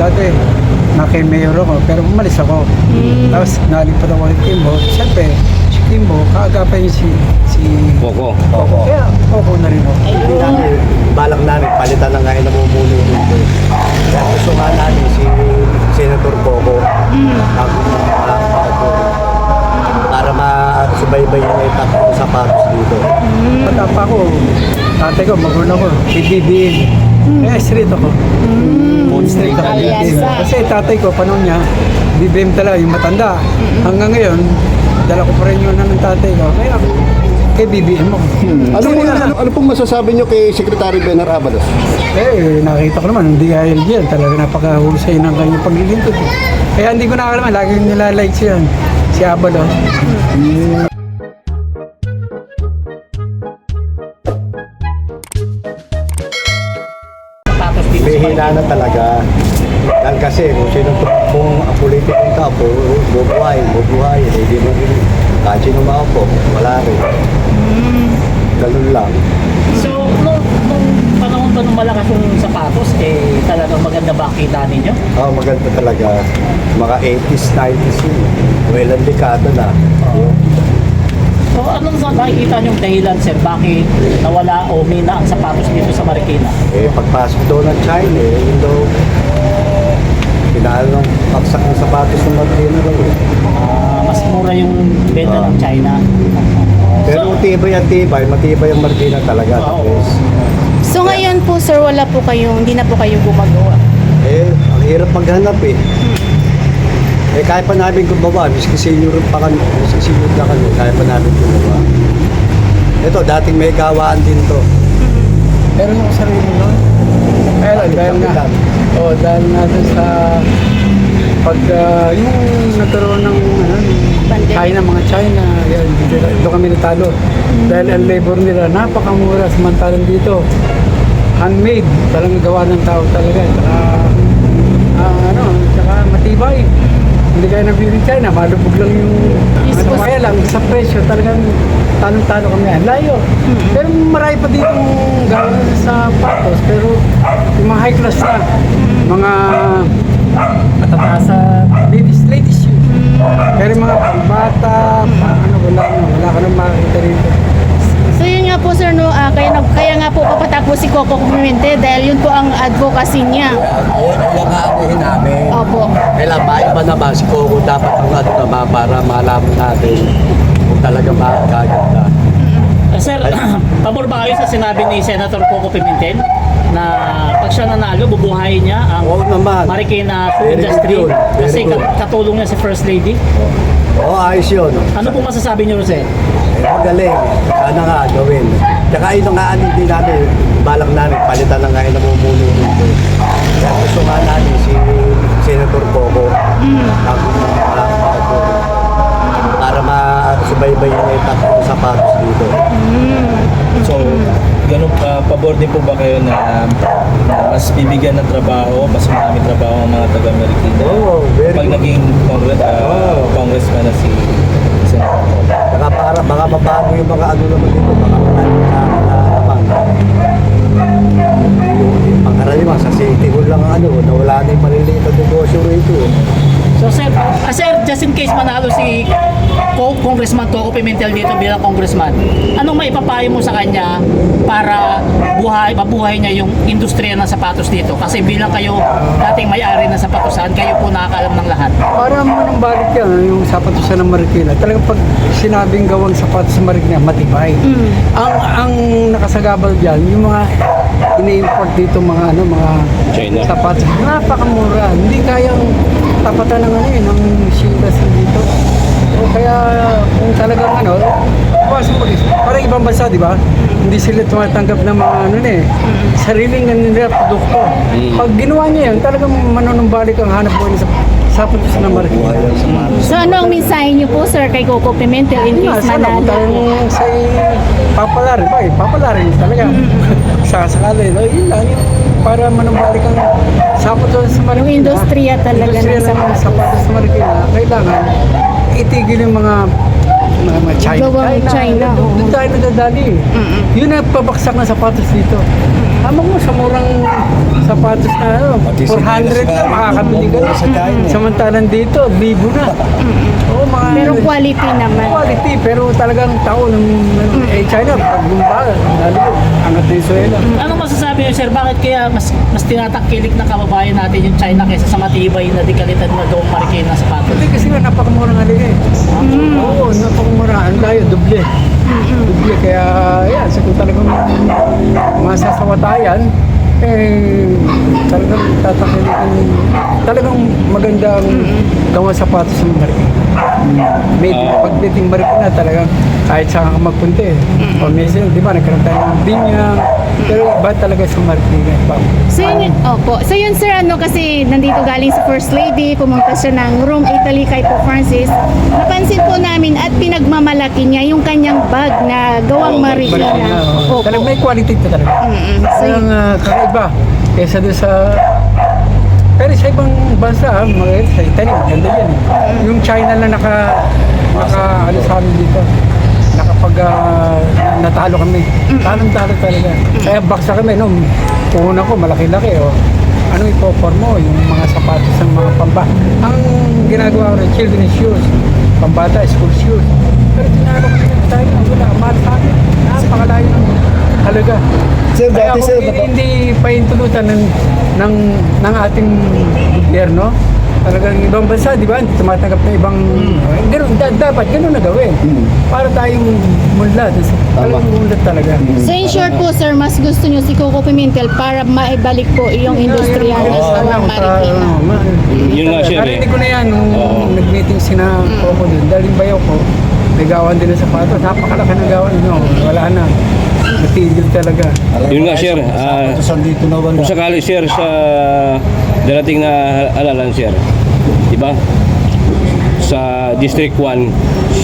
dati naki mayor ako, pero umalis ako. Tapos nalipat ako kay Kimbo. Siyempre, si Kimbo, kaagapay si Coco. Coco. Kaya Coco na rin ako. Hindi namin, balak namin, palitan na nga yung namumuno dito. Kaya gusto nga namin si Senator Coco ang makaupo para masubaybay yung itak ng sapatos dito. Bata pa ako, tatay ko, magulang ko, BBM. Kaya street ako. Street ako. BBM. Kasi tatay ko, panahon niya, BBM talaga, yung matanda. Hanggang ngayon, dala ko pa rin yun ng tatay ko. Kaya kay BBM ako. Ano pong masasabi nyo kay Secretary Benar Abalos? Nakita ko naman, hindi dahil diyan. Talaga napakahusay ng kanyang paglilingkod. Kaya hindi ko nakakalaman, lagi nilalike siya. Si Abalo. May na talaga. Dahil kasi kung sino kung ang politikong tao, bubuhay, hindi mo rin. Kahit sino maupo, wala rin. Ganun lang. So, nung panahon ba nung malakas yung sapatos, talagang maganda ba ang kita ninyo? Oh, maganda talaga. Mga 80s, 90s yun. Ilang dekada na. So, anong nakikita niyong dahilan, sir? Bakit nawala o mina ang sapatos dito sa Marikina? Pagpasok daw ng China, yun daw, pinahal ng paksak ng sapatos ng Marikina daw. Mas mura yung benta ng China. Pero matibay ang Marikina talaga. So ngayon po sir, hindi na po kayo gumagawa. Ang hirap maghanap eh. Kaya pa namin gumawa, miski senior pa kami, kaya pa namin gumawa. Ito, dating may gawaan din to. Pero yung sarili mo, kaya lang, dahil nga dun sa yung nagkaroon ng China, mga China, yan, dito kami natalo. Dahil ang labor nila, napakamura, samantalang dito, handmade, talagang gawa ng tao talaga. Saka matibay. Hindi kaya nabili China, malubog lang yung kaya lang, sa presyo talagang talo-talo kami. Layo. Pero marami pa dito gawa sa patos, pero yung mga high class na, mga matataas sa ladies yun. Pero yung mga bata, wala ka nang makakita rito. So yun nga po sir, kaya nga po papatapos si Coco Pimentel dahil yun po ang advocacy niya. Yung aakuhin namin. Opo. Kailan maiba naman si Coco dapat ang naman para malaman natin kung talaga makakaganda. Sir, pabor ba kayo sa sinabi ni Senator Coco Pimentel na pag siya nanalo, bubuhayin niya ang Marikina Shoe Industry kasi katulong niya si First Lady? Oo, ayos yun. Ano po masasabi niyo, Jose? Magaling. Sana nga gawin. Tsaka yun nga din namin, balak namin, palitan na nga yung namumuno dito. Kaya gusto nga namin si Senator Coco ang makaupo para masubaybay yung itak ng sapatos dito. So, ganun pabor din po ba kayo na mas bibigyan ng trabaho, mas maraming trabaho ang mga taga-Marikina? Pag naging congressman na si Senator Coco. Saka para baka mabago yung mga naman dito, baka naman. Yung pangkaraniwan sa City Hall lang nawala na yung maliliit na negosyo rito. So sir, just in case manalo si Congressman Coco Pimentel dito bilang congressman, anong maipapayo mo sa kanya para mabuhay niya yung industriya ng sapatos dito? Kasi bilang kayo dating may-ari ng sapatosan, kayo po nakakaalam ng lahat. Para manong balik yan, yung sapatosan ng Marikina, talagang pag sinabing gawang sapatos sa Marikina, matibay. Ang nakasagabal dyan, yung mga ini-import dito mga China. sapatos, napakamura. Hindi kayang tapatan ng ng shilas dito. O kaya kung talagang parang ibang bansa, di ba? Hindi sila tumatanggap ng mga sariling nila produkto. Pag ginawa niya yan, talagang manonumbalik ang hanap buhay sa sapatos na Marikina. So ano ang mensahe niyo po sir kay Coco Pimentel in case manalo? Papalarin talaga. Sakasakali, yun lang yun. Para manumbalik ang sapatos sa Marikina. Yung industriya talaga ng sapatos sa Marikina, kailangan itigil yung mga China. China. Doon tayo nadadali. Yun ang pabaksak na sapatos dito. Amang mo sa murang sapatos na ano, Pati 400 na makakabili ka na. sa China. Samantalang dito, 1,000 na. Oo, mga Pero quality naman. quality, pero talagang tao ng China, pag gumba, lalo, angat na yung suela. Anong masasabi niyo, sir? Bakit kaya mas tinatangkilik ng kababayan natin yung China kaysa sa matibay na dekalidad na gawang marikina sa sapatos? Hindi kasi nga napakamura nga din eh. Oo, napakamura. Ang layo, doble. Doble, kaya yan, sa kung talagang masasawatayan, eh, talagang tatakilikin, talagang magandang gawa sapatos ng marikina. Pagdating marikina, talagang kahit saan ka magpunta eh. O minsan, di ba, nagkaroon tayo ng binyang, pero iba talaga sa marikina. So yun, opo. So yun sir, ano kasi nandito galing si First Lady, pumunta siya ng Rome, Italy kay Pope Francis. Napansin po namin at pinagmamalaki niya yung kanyang bag na gawang marikina. Opo. Talagang may quality ito talaga. So yun, Talagang kakaiba. Kesa doon sa... Pero sa ibang bansa, sa Italy, maganda yan eh. Yung China na ano sa amin dito. Natalo kami. Talong-talo talaga. Kaya baksa kami, no? Puhunan ko, malaki-laki. Oh. Ano ipo-form mo? Yung mga sapatos ng mga pambata. Ang ginagawa ko rin, children's shoes. Pambata, school shoes. Pero tinalo kami ng tayo. Wala, mahal sa amin. Napakalayo ng halaga. Sir, Kaya dati, kung sir, hindi paintulutan ng ating gobyerno, talagang ibang bansa, di ba? Tumatanggap na ibang... Ganun, dapat ganun na gawin. Para tayong munlad. Talagang munlad talaga. so in short po sir, mas gusto niyo si Coco Pimentel para maibalik po yung industriya ng gawang marikina. Yun nga, sir, eh. Narinig ko na yan nung nag-meeting sina Coco doon. Dahil yung bayaw ko, may gawan din na sapatos. Napakalaki ng gawan. No, wala na. Natigil talaga. Yun nga, sir. Sapatos dito na wala. Kung sakali, sir, sa darating na halalan, sir, di ba? Sa District 1,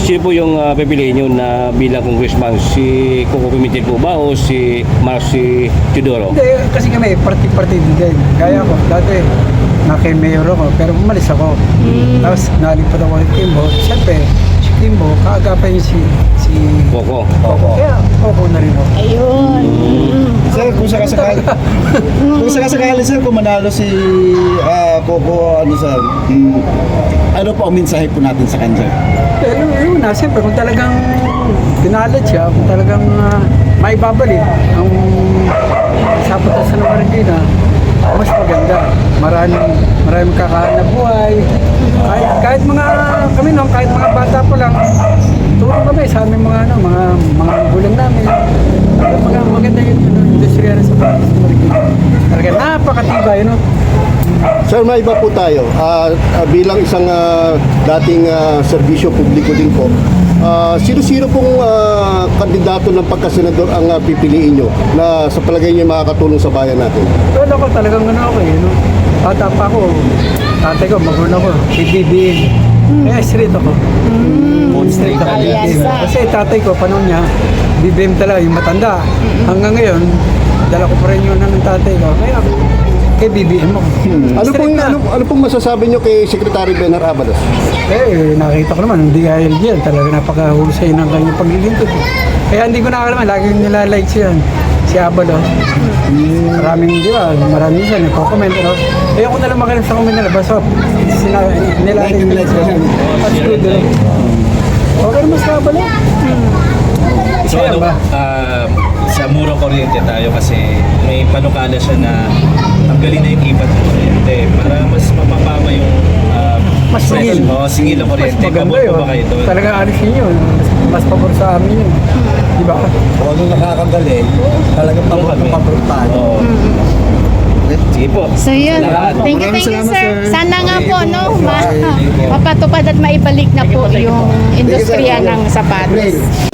sino po yung pipiliin nyo na bilang congressman? Si Coco Pimentel po ba o si Marcy Teodoro? Hindi, kasi kami, party-party din. Gaya ko, dati, naki-mayor ako, pero umalis ako. Tapos, nalipat ako kay Kimbo. Siyempre, si Kimbo, kaagapay niya si Coco. Coco. Kaya, Coco na rin ako. Ayun. Sir, kung sakasakali sir, kung manalo si Coco, ano sir, ano po ang mensahe po natin sa kanya? Yun na, siyempre, kung talagang dinalat siya, kung talagang maibabalik ang sapatos ng Marikina, mas maganda. Maraming kakahanap buhay. Kahit mga kami no, kahit mga bata pa lang, tulong kami sa aming mga magulang namin. Maganda yung industriya sa sapatos ng Marikina. Talaga napakatibay, no? Sir, may iba po tayo. Bilang isang dating serbisyo publiko din po, sino-sino pong kandidato ng pagkasenador ang pipiliin nyo na sa palagay nyo makakatulong sa bayan natin? Pero ako talagang ano ako eh, no? Bata pa ako, tatay ko, magulang ko, si BBM. Kaya straight ako. Straight ako. Alianza. Kasi tatay ko, panahon niya, BBM talaga, yung matanda. Hanggang ngayon, dala ko pa rin yun ng tatay ko. Kaya kay BBM ako. Straight na. Ano pong masasabi nyo kay Secretary Benar Abalos? Eh, nakita ko naman, hindi dahil diyan. Talaga napakahusay ng kanyang paglilingkod. Kaya hindi ko nakakalaman, laging nilalike siya. Si Abalo. Maraming, di ba, maraming siya, nagko-comment. Ayoko na lang makinig sa comment nila. Basta, nilalike nila siya. That's good, eh. Okay naman sa Abalo. So Kaya ano, ba? sa murang kuryente tayo kasi may panukala siya na tanggalin na yung ipat ng kuryente para mas mapapama yung Mas singil. Singil ang Mas kuryente. maganda Pabor po yun. ba kayo doon? Talagang alisin yun. Mas pabor sa amin yun. Di ba? Kung ano nakakagaling, talagang pabor tayo. Oo. Sige po. So yun. Salamat. Thank you, Maraming sir. salamat, sir. Sana nga po, no, mapatupad at maibalik na po yung industriya ng sapatos.